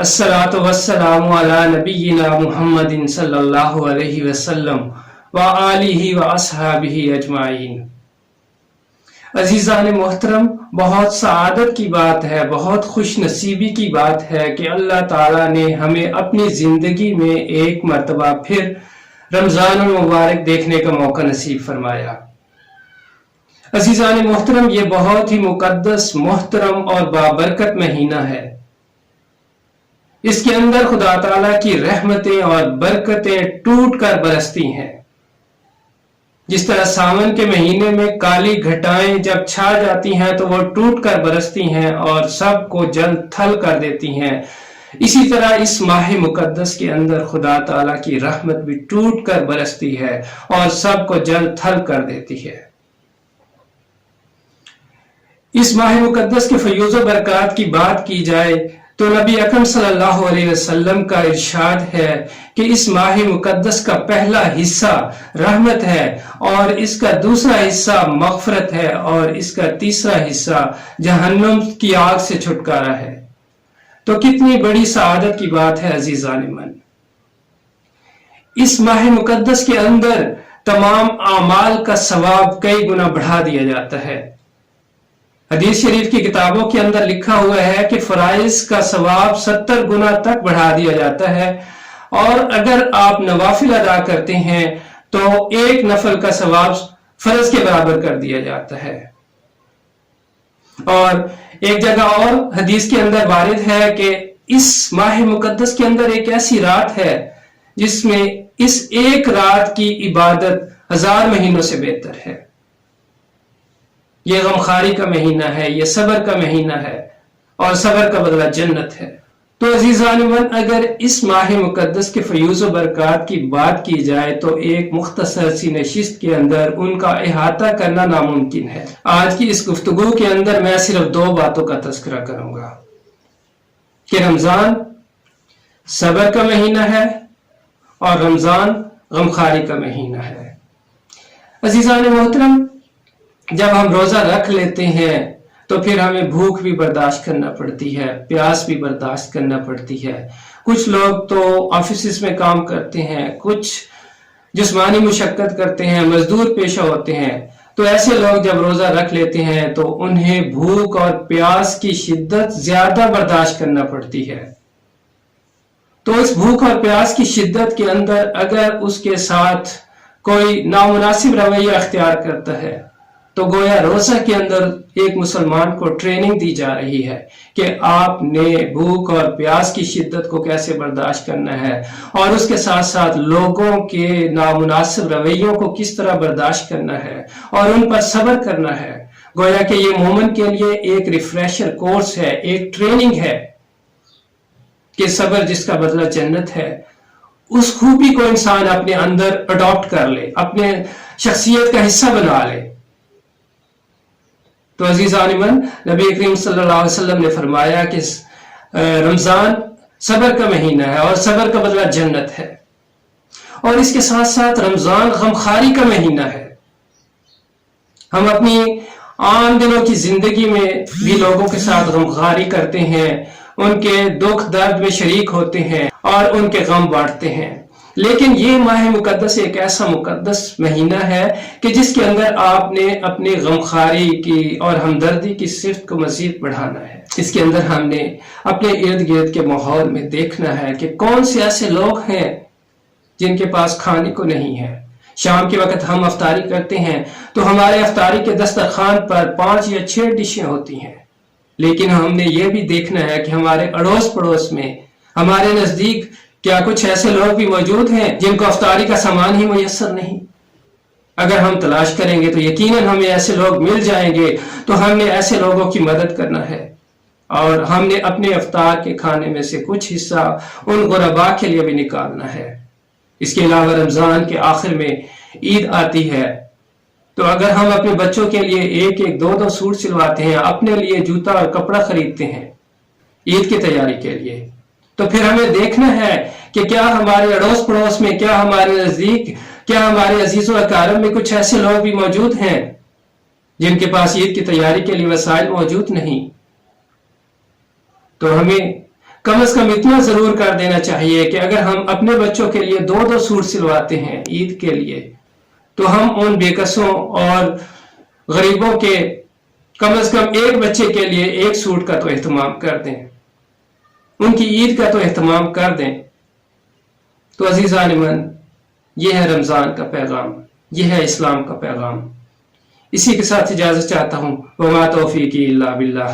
الصلاۃ والسلام علی نبینا محمد صلی اللہ علیہ وسلم وآلہ واصحابہ اجمعین۔ عزیزان محترم، بہت سعادت کی بات ہے، بہت خوش نصیبی کی بات ہے کہ اللہ تعالیٰ نے ہمیں اپنی زندگی میں ایک مرتبہ پھر رمضان المبارک دیکھنے کا موقع نصیب فرمایا۔ عزیزان محترم، یہ بہت ہی مقدس، محترم اور بابرکت مہینہ ہے۔ اس کے اندر خدا تعالیٰ کی رحمتیں اور برکتیں ٹوٹ کر برستی ہیں۔ جس طرح ساون کے مہینے میں کالی گھٹائیں جب چھا جاتی ہیں تو وہ ٹوٹ کر برستی ہیں اور سب کو جل تھل کر دیتی ہیں، اسی طرح اس ماہ مقدس کے اندر خدا تعالیٰ کی رحمت بھی ٹوٹ کر برستی ہے اور سب کو جل تھل کر دیتی ہے۔ اس ماہ مقدس کے فیوز و برکات کی بات کی جائے تو نبی اکرم صلی اللہ علیہ وسلم کا ارشاد ہے کہ اس ماہ مقدس کا پہلا حصہ رحمت ہے اور اس کا دوسرا حصہ مغفرت ہے اور اس کا تیسرا حصہ جہنم کی آگ سے چھٹکارا ہے۔ تو کتنی بڑی سعادت کی بات ہے عزیزان من۔ اس ماہ مقدس کے اندر تمام اعمال کا ثواب کئی گنا بڑھا دیا جاتا ہے۔ حدیث شریف کی کتابوں کے اندر لکھا ہوا ہے کہ فرائض کا ثواب 70 گنا تک بڑھا دیا جاتا ہے، اور اگر آپ نوافل ادا کرتے ہیں تو ایک نفل کا ثواب فرض کے برابر کر دیا جاتا ہے۔ اور ایک جگہ اور حدیث کے اندر وارد ہے کہ اس ماہ مقدس کے اندر ایک ایسی رات ہے جس میں اس ایک رات کی عبادت 1000 مہینوں سے بہتر ہے۔ یہ غمخاری کا مہینہ ہے، یہ صبر کا مہینہ ہے، اور صبر کا بدلہ جنت ہے۔ تو عزیزان من، اگر اس ماہ مقدس کے فیوز و برکات کی بات کی جائے تو ایک مختصر سی نشست کے اندر ان کا احاطہ کرنا ناممکن ہے۔ آج کی اس گفتگو کے اندر میں صرف 2 باتوں کا تذکرہ کروں گا کہ رمضان صبر کا مہینہ ہے اور رمضان غمخاری کا مہینہ ہے۔ عزیزان محترم، جب ہم روزہ رکھ لیتے ہیں تو پھر ہمیں بھوک بھی برداشت کرنا پڑتی ہے، پیاس بھی برداشت کرنا پڑتی ہے۔ کچھ لوگ تو آفیسز میں کام کرتے ہیں، کچھ جسمانی مشقت کرتے ہیں، مزدور پیشہ ہوتے ہیں۔ تو ایسے لوگ جب روزہ رکھ لیتے ہیں تو انہیں بھوک اور پیاس کی شدت زیادہ برداشت کرنا پڑتی ہے۔ تو اس بھوک اور پیاس کی شدت کے اندر اگر اس کے ساتھ کوئی نامناسب رویہ اختیار کرتا ہے تو گویا روزہ کے اندر ایک مسلمان کو ٹریننگ دی جا رہی ہے کہ آپ نے بھوک اور پیاس کی شدت کو کیسے برداشت کرنا ہے، اور اس کے ساتھ ساتھ لوگوں کے نامناسب رویوں کو کس طرح برداشت کرنا ہے اور ان پر صبر کرنا ہے۔ گویا کہ یہ مومن کے لیے ایک ریفریشر کورس ہے، ایک ٹریننگ ہے کہ صبر جس کا بدلہ جنت ہے۔ اس خوبی کو انسان اپنے اندر اڈاپٹ کر لے، اپنے شخصیت کا حصہ بنا لے۔ تو عزیزان من، نبی کریم صلی اللہ علیہ وسلم نے فرمایا کہ رمضان صبر کا مہینہ ہے اور صبر کا بدلہ جنت ہے، اور اس کے ساتھ ساتھ رمضان غمخاری کا مہینہ ہے۔ ہم اپنی عام دنوں کی زندگی میں بھی لوگوں کے ساتھ غمخاری کرتے ہیں، ان کے دکھ درد میں شریک ہوتے ہیں اور ان کے غم بانٹتے ہیں، لیکن یہ ماہ مقدس ایک ایسا مقدس مہینہ ہے کہ جس کے اندر آپ نے اپنی غمخاری کی اور ہمدردی کی صفت کو مزید بڑھانا ہے۔ اس کے اندر ہم نے اپنے ارد گرد کے ماحول میں دیکھنا ہے کہ کون سے ایسے لوگ ہیں جن کے پاس کھانے کو نہیں ہے۔ شام کے وقت ہم افطاری کرتے ہیں تو ہمارے افطاری کے دسترخوان پر 5 یا 6 ڈشیں ہوتی ہیں، لیکن ہم نے یہ بھی دیکھنا ہے کہ ہمارے اڑوس پڑوس میں، ہمارے نزدیک کیا کچھ ایسے لوگ بھی موجود ہیں جن کو افطاری کا سامان ہی میسر نہیں۔ اگر ہم تلاش کریں گے تو یقیناً ہمیں ایسے لوگ مل جائیں گے۔ تو ہم نے ایسے لوگوں کی مدد کرنا ہے، اور ہم نے اپنے افطار کے کھانے میں سے کچھ حصہ ان غرباء کے لیے بھی نکالنا ہے۔ اس کے علاوہ رمضان کے آخر میں عید آتی ہے، تو اگر ہم اپنے بچوں کے لیے 1-1 2-2 سوٹ سلواتے ہیں، اپنے لیے جوتا اور کپڑا خریدتے ہیں عید کی تیاری کے لیے، تو پھر ہمیں دیکھنا ہے کہ کیا ہمارے اڑوس پڑوس میں، کیا ہمارے نزدیک، کیا ہمارے عزیز و اقارب میں کچھ ایسے لوگ بھی موجود ہیں جن کے پاس عید کی تیاری کے لیے وسائل موجود نہیں۔ تو ہمیں کم از کم اتنا ضرور کر دینا چاہیے کہ اگر ہم اپنے بچوں کے لیے 2 سوٹ سلواتے ہیں عید کے لیے، تو ہم ان بے کسوں اور غریبوں کے کم از کم ایک بچے کے لیے 1 سوٹ کا تو اہتمام کر دیں، ان کی عید کا تو اہتمام کر دیں۔ تو عزیزان من، یہ ہے رمضان کا پیغام، یہ ہے اسلام کا پیغام۔ اسی کے ساتھ اجازت چاہتا ہوں، وما توفیقی الا باللہ۔